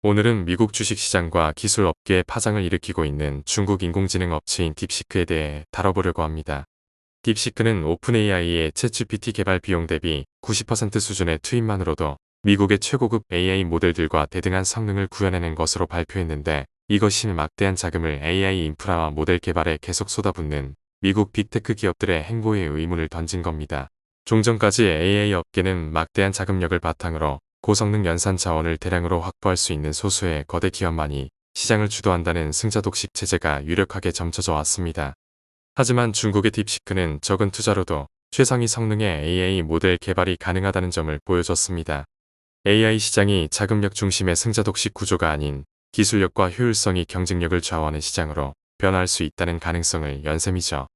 오늘은 미국 주식시장과 기술 업계에 파장을 일으키고 있는 중국 인공지능 업체인 딥시크에 대해 다뤄보려고 합니다. 딥시크는 오픈 AI의 챗GPT 개발 비용 대비 90% 수준의 투입만으로도 미국의 최고급 AI 모델들과 대등한 성능을 구현해낸 것으로 발표했는데, 이것이 막대한 자금을 AI 인프라와 모델 개발에 계속 쏟아붓는 미국 빅테크 기업들의 행보에 의문을 던진 겁니다. 종전까지 AI 업계는 막대한 자금력을 바탕으로 고성능 연산 자원을 대량으로 확보할 수 있는 소수의 거대 기업만이 시장을 주도한다는 승자독식 체제가 유력하게 점쳐져 왔습니다. 하지만 중국의 딥시크는 적은 투자로도 최상위 성능의 AI 모델 개발이 가능하다는 점을 보여줬습니다. AI 시장이 자금력 중심의 승자독식 구조가 아닌 기술력과 효율성이 경쟁력을 좌우하는 시장으로 변화할 수 있다는 가능성을 연 셈이죠.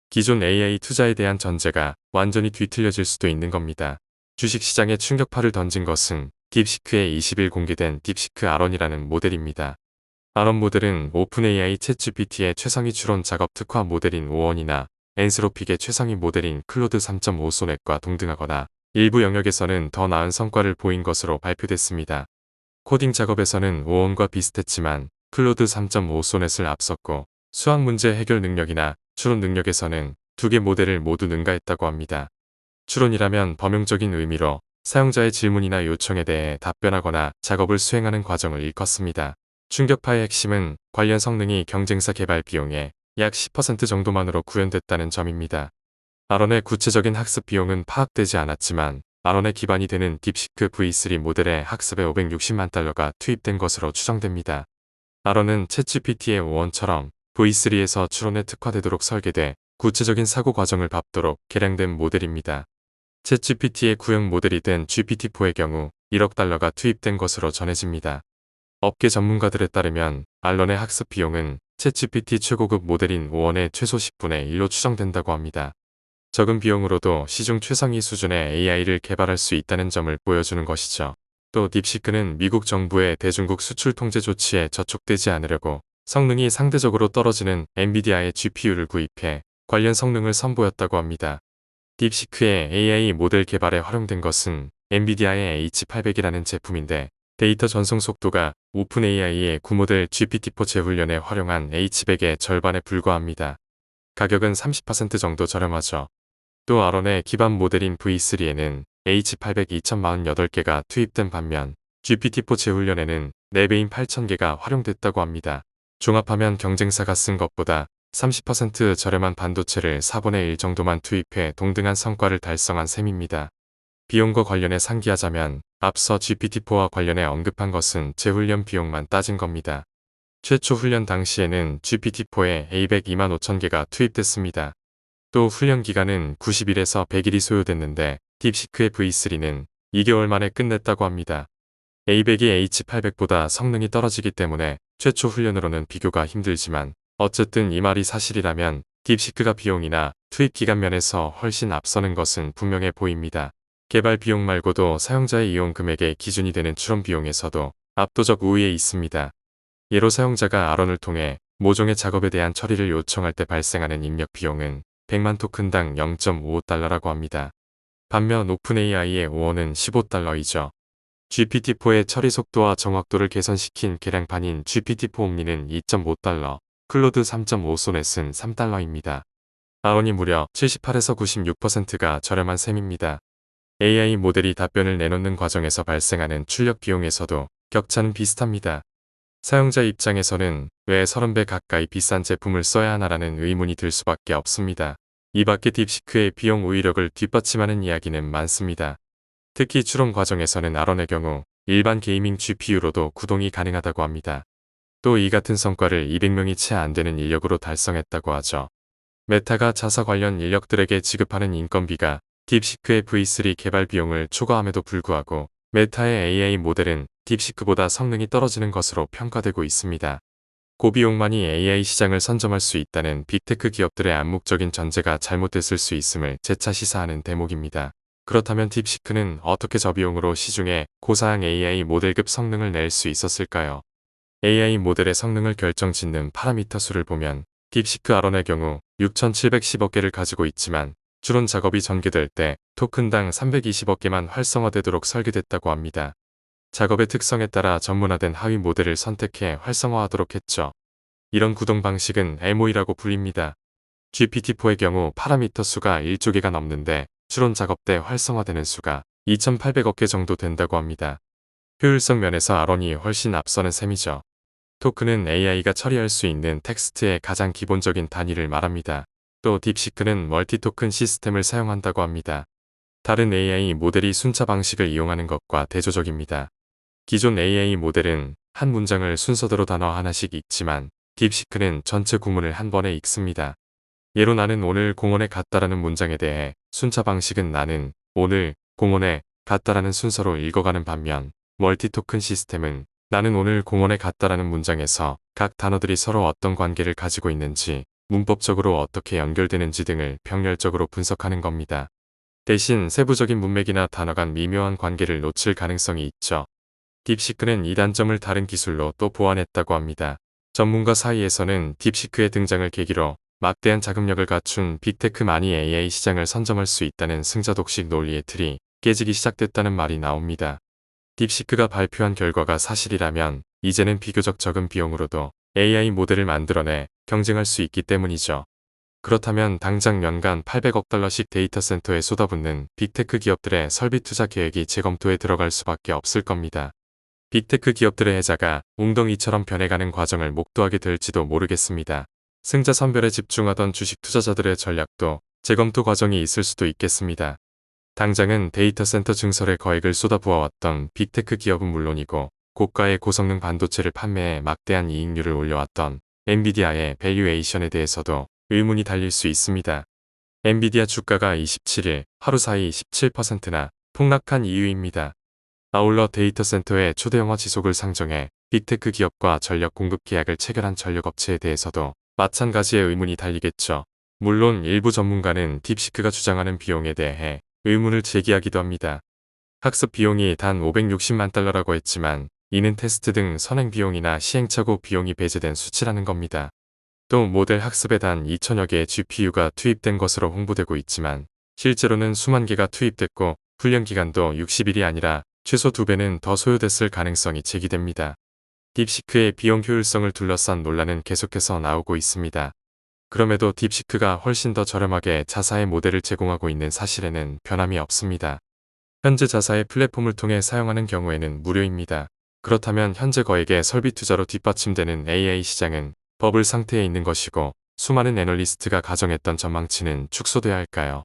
기존 AI 투자에 대한 전제가 완전히 뒤틀려질 수도 있는 겁니다. 주식시장에 충격파를 던진 것은 딥시크에 20일 공개된 딥시크 아론이라는 모델입니다. 아론 모델은 오픈AI 챗GPT의 최상위 추론 작업 특화 모델인 오원이나 엔스로픽의 최상위 모델인 클로드 3.5 소넷과 동등하거나 일부 영역에서는 더 나은 성과를 보인 것으로 발표됐습니다. 코딩 작업에서는 오원과 비슷했지만 클로드 3.5 소넷을 앞섰고, 수학 문제 해결 능력이나 추론 능력에서는 두 개 모델을 모두 능가했다고 합니다. 추론이라면 범용적인 의미로 사용자의 질문이나 요청에 대해 답변하거나 작업을 수행하는 과정을 일컫습니다. 충격파의 핵심은 관련 성능이 경쟁사 개발 비용의 약 10% 정도만으로 구현됐다는 점입니다. 아론의 구체적인 학습 비용은 파악되지 않았지만, 아론의 기반이 되는 딥시크 V3 모델의 학습에 560만 달러가 투입된 것으로 추정됩니다. 아론은 챗GPT의 오원처럼 V3에서 추론에 특화되도록 설계돼 구체적인 사고 과정을 밟도록 개량된 모델입니다. 챗GPT의 구형 모델이 된 GPT-4의 경우 1억 달러가 투입된 것으로 전해집니다. 업계 전문가들에 따르면 알론의 학습 비용은 챗GPT 최고급 모델인 오원의 최소 10분의 1로 추정된다고 합니다. 적은 비용으로도 시중 최상위 수준의 AI를 개발할 수 있다는 점을 보여주는 것이죠. 또 딥시크는 미국 정부의 대중국 수출 통제 조치에 저촉되지 않으려고 성능이 상대적으로 떨어지는 엔비디아의 GPU를 구입해 관련 성능을 선보였다고 합니다. 딥시크의 AI 모델 개발에 활용된 것은 엔비디아의 H800이라는 제품인데, 데이터 전송 속도가 오픈AI의 구모델 GPT-4 재훈련에 활용한 H100의 절반에 불과합니다. 가격은 30% 정도 저렴하죠. 또 아론의 기반 모델인 V3에는 H800 2048개가 투입된 반면 GPT-4 재훈련에는 4배인 8000개가 활용됐다고 합니다. 종합하면 경쟁사가 쓴 것보다 30% 저렴한 반도체를 4분의 1 정도만 투입해 동등한 성과를 달성한 셈입니다. 비용과 관련해 상기하자면 앞서 GPT-4와 관련해 언급한 것은 재훈련 비용만 따진 겁니다. 최초 훈련 당시에는 GPT-4에 A100 25,000개가 투입됐습니다. 또 훈련 기간은 90일에서 100일이 소요됐는데 딥시크의 V3는 2개월 만에 끝냈다고 합니다. A100이 H800보다 성능이 떨어지기 때문에 최초 훈련으로는 비교가 힘들지만, 어쨌든 이 말이 사실이라면 딥시크가 비용이나 투입 기간 면에서 훨씬 앞서는 것은 분명해 보입니다. 개발 비용 말고도 사용자의 이용 금액의 기준이 되는 추론 비용에서도 압도적 우위에 있습니다. 예로 사용자가 아론을 통해 모종의 작업에 대한 처리를 요청할 때 발생하는 입력 비용은 100만 토큰당 0.55달러라고 합니다. 반면 오픈AI의 오원은 15달러이죠. GPT-4의 처리 속도와 정확도를 개선시킨 개량판인 GPT-4 옴니는 2.5달러, 클로드 3.5 소넷은 3달러입니다. 아론이 무려 78에서 96%가 저렴한 셈입니다. AI 모델이 답변을 내놓는 과정에서 발생하는 출력 비용에서도 격차는 비슷합니다. 사용자 입장에서는 왜 30배 가까이 비싼 제품을 써야 하나라는 의문이 들 수밖에 없습니다. 이 밖에 딥시크의 비용 우위력을 뒷받침하는 이야기는 많습니다. 특히 추론 과정에서는 아론의 경우 일반 게이밍 GPU로도 구동이 가능하다고 합니다. 또 이 같은 성과를 200명이 채 안 되는 인력으로 달성했다고 하죠. 메타가 자사 관련 인력들에게 지급하는 인건비가 딥시크의 V3 개발 비용을 초과함에도 불구하고 메타의 AI 모델은 딥시크보다 성능이 떨어지는 것으로 평가되고 있습니다. 고비용만이 AI 시장을 선점할 수 있다는 빅테크 기업들의 암묵적인 전제가 잘못됐을 수 있음을 재차 시사하는 대목입니다. 그렇다면 딥시크는 어떻게 저비용으로 시중에 고사양 AI 모델급 성능을 낼 수 있었을까요? AI 모델의 성능을 결정짓는 파라미터 수를 보면 딥시크 아론의 경우 6,710억 개를 가지고 있지만, 추론 작업이 전개될 때 토큰당 320억 개만 활성화되도록 설계됐다고 합니다. 작업의 특성에 따라 전문화된 하위 모델을 선택해 활성화하도록 했죠. 이런 구동 방식은 MOE라고 불립니다. GPT-4의 경우 파라미터 수가 1조 개가 넘는데 추론 작업 때 활성화되는 수가 2,800억 개 정도 된다고 합니다. 효율성 면에서 아론이 훨씬 앞서는 셈이죠. 토크는 AI가 처리할 수 있는 텍스트의 가장 기본적인 단위를 말합니다. 또 딥시크는 멀티 토큰 시스템을 사용한다고 합니다. 다른 AI 모델이 순차 방식을 이용하는 것과 대조적입니다. 기존 AI 모델은 한 문장을 순서대로 단어 하나씩 읽지만 딥시크는 전체 구문을 한 번에 읽습니다. 예로 나는 오늘 공원에 갔다라는 문장에 대해 순차 방식은 나는 오늘 공원에 갔다라는 순서로 읽어가는 반면 멀티 토큰 시스템은 나는 오늘 공원에 갔다라는 문장에서 각 단어들이 서로 어떤 관계를 가지고 있는지 문법적으로 어떻게 연결되는지 등을 병렬적으로 분석하는 겁니다. 대신 세부적인 문맥이나 단어 간 미묘한 관계를 놓칠 가능성이 있죠. 딥시크는 이 단점을 다른 기술로 또 보완했다고 합니다. 전문가 사이에서는 딥시크의 등장을 계기로 막대한 자금력을 갖춘 빅테크만이 AI 시장을 선점할 수 있다는 승자독식 논리의 틀이 깨지기 시작됐다는 말이 나옵니다. 딥시크가 발표한 결과가 사실이라면 이제는 비교적 적은 비용으로도 AI 모델을 만들어내 경쟁할 수 있기 때문이죠. 그렇다면 당장 연간 800억 달러씩 데이터 센터에 쏟아붓는 빅테크 기업들의 설비 투자 계획이 재검토에 들어갈 수밖에 없을 겁니다. 빅테크 기업들의 해자가 웅덩이처럼 변해가는 과정을 목도하게 될지도 모르겠습니다. 승자 선별에 집중하던 주식 투자자들의 전략도 재검토 과정이 있을 수도 있겠습니다. 당장은 데이터 센터 증설에 거액을 쏟아부어왔던 빅테크 기업은 물론이고 고가의 고성능 반도체를 판매해 막대한 이익률을 올려왔던 엔비디아의 밸류에이션에 대해서도 의문이 달릴 수 있습니다. 엔비디아 주가가 27일 하루 사이 17%나 폭락한 이유입니다. 아울러 데이터 센터의 초대형화 지속을 상정해 빅테크 기업과 전력 공급 계약을 체결한 전력업체에 대해서도 마찬가지의 의문이 달리겠죠. 물론 일부 전문가는 딥시크가 주장하는 비용에 대해 의문을 제기하기도 합니다. 학습 비용이 단 560만 달러라고 했지만 이는 테스트 등 선행 비용이나 시행착오 비용이 배제된 수치라는 겁니다. 또 모델 학습에 단 2천여 개의 GPU가 투입된 것으로 홍보되고 있지만 실제로는 수만 개가 투입됐고 훈련 기간도 60일이 아니라 최소 2배는 더 소요됐을 가능성이 제기됩니다. 딥시크의 비용 효율성을 둘러싼 논란은 계속해서 나오고 있습니다. 그럼에도 딥시크가 훨씬 더 저렴하게 자사의 모델을 제공하고 있는 사실에는 변함이 없습니다. 현재 자사의 플랫폼을 통해 사용하는 경우에는 무료입니다. 그렇다면 현재 거액의 설비 투자로 뒷받침되는 AI 시장은 버블 상태에 있는 것이고 수많은 애널리스트가 가정했던 전망치는 축소돼야 할까요?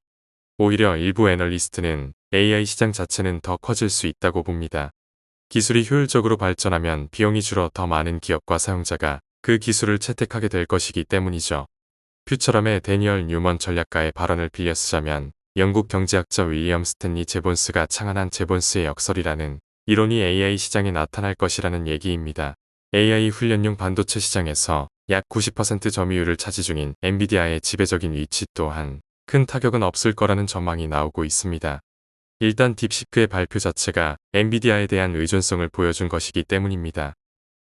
오히려 일부 애널리스트는 AI 시장 자체는 더 커질 수 있다고 봅니다. 기술이 효율적으로 발전하면 비용이 줄어 더 많은 기업과 사용자가 그 기술을 채택하게 될 것이기 때문이죠. 퓨처럼의 데니얼 뉴먼 전략가의 발언을 빌려 쓰자면 영국 경제학자 윌리엄 스탠리 제본스가 창안한 제본스의 역설이라는 이론이 AI 시장에 나타날 것이라는 얘기입니다. AI 훈련용 반도체 시장에서 약 90% 점유율을 차지 중인 엔비디아의 지배적인 위치 또한 큰 타격은 없을 거라는 전망이 나오고 있습니다. 일단 딥시크의 발표 자체가 엔비디아에 대한 의존성을 보여준 것이기 때문입니다.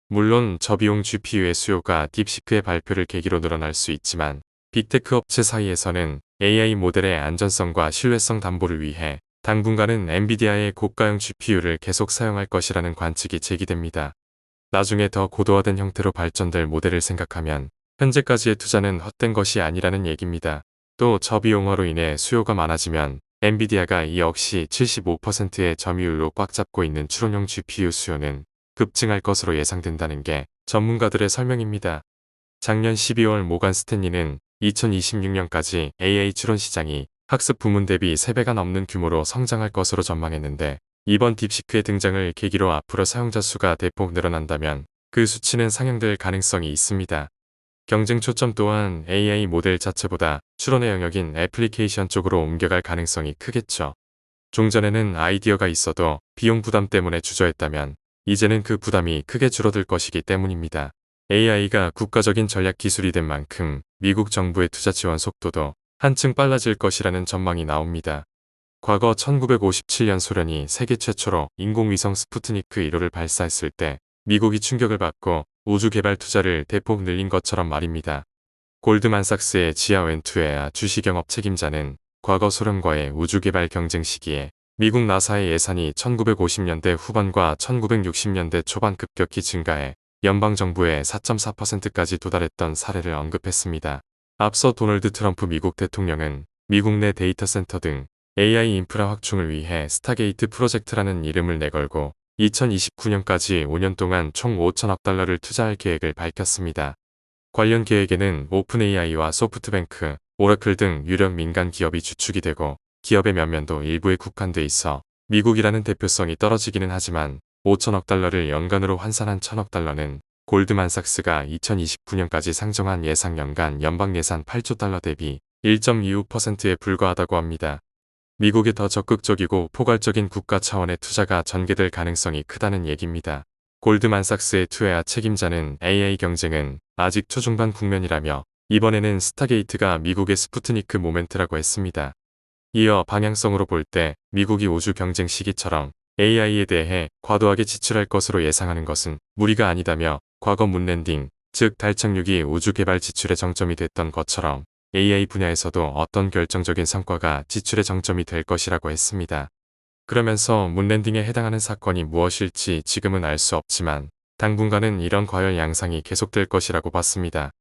물론 저비용 GPU의 수요가 딥시크의 발표를 계기로 늘어날 수 있지만 빅테크 업체 사이에서는 AI 모델의 안전성과 신뢰성 담보를 위해 당분간은 엔비디아의 고가형 GPU를 계속 사용할 것이라는 관측이 제기됩니다. 나중에 더 고도화된 형태로 발전될 모델을 생각하면 현재까지의 투자는 헛된 것이 아니라는 얘기입니다. 또 저비용화로 인해 수요가 많아지면 엔비디아가 이 역시 75%의 점유율로 꽉 잡고 있는 추론용 GPU 수요는 급증할 것으로 예상된다는 게 전문가들의 설명입니다. 작년 12월 모간 스탠리는 2026년까지 AI 추론 시장이 학습 부문 대비 3배가 넘는 규모로 성장할 것으로 전망했는데 이번 딥시크의 등장을 계기로 앞으로 사용자 수가 대폭 늘어난다면 그 수치는 상향될 가능성이 있습니다. 경쟁 초점 또한 AI 모델 자체보다 추론의 영역인 애플리케이션 쪽으로 옮겨갈 가능성이 크겠죠. 종전에는 아이디어가 있어도 비용 부담 때문에 주저했다면 이제는 그 부담이 크게 줄어들 것이기 때문입니다. AI가 국가적인 전략 기술이 된 만큼 미국 정부의 투자 지원 속도도 한층 빨라질 것이라는 전망이 나옵니다. 과거 1957년 소련이 세계 최초로 인공위성 스푸트니크 1호를 발사했을 때 미국이 충격을 받고 우주 개발 투자를 대폭 늘린 것처럼 말입니다. 골드만삭스의 지아 웬투에아 주식영업 책임자는 과거 소련과의 우주 개발 경쟁 시기에 미국 나사의 예산이 1950년대 후반과 1960년대 초반 급격히 증가해 연방정부의 4.4%까지 도달했던 사례를 언급했습니다. 앞서 도널드 트럼프 미국 대통령은 미국 내 데이터 센터 등 AI 인프라 확충을 위해 스타게이트 프로젝트라는 이름을 내걸고 2029년까지 5년 동안 총 5천억 달러를 투자할 계획을 밝혔습니다. 관련 계획에는 오픈AI와 소프트뱅크, 오라클 등 유력 민간 기업이 주축이 되고 기업의 면면도 일부에 국한돼 있어 미국이라는 대표성이 떨어지기는 하지만 5천억 달러를 연간으로 환산한 1천억 달러는 골드만삭스가 2029년까지 상정한 예상 연간 연방 예산 8조 달러 대비 1.25%에 불과하다고 합니다. 미국의 더 적극적이고 포괄적인 국가 차원의 투자가 전개될 가능성이 크다는 얘기입니다. 골드만삭스의 투자 책임자는 AI 경쟁은 아직 초중반 국면이라며 이번에는 스타게이트가 미국의 스푸트니크 모멘트라고 했습니다. 이어 방향성으로 볼 때 미국이 우주 경쟁 시기처럼 AI에 대해 과도하게 지출할 것으로 예상하는 것은 무리가 아니다며 과거 문랜딩, 즉 달 착륙이 우주 개발 지출의 정점이 됐던 것처럼 AI 분야에서도 어떤 결정적인 성과가 지출의 정점이 될 것이라고 했습니다. 그러면서 문랜딩에 해당하는 사건이 무엇일지 지금은 알 수 없지만 당분간은 이런 과열 양상이 계속될 것이라고 봤습니다.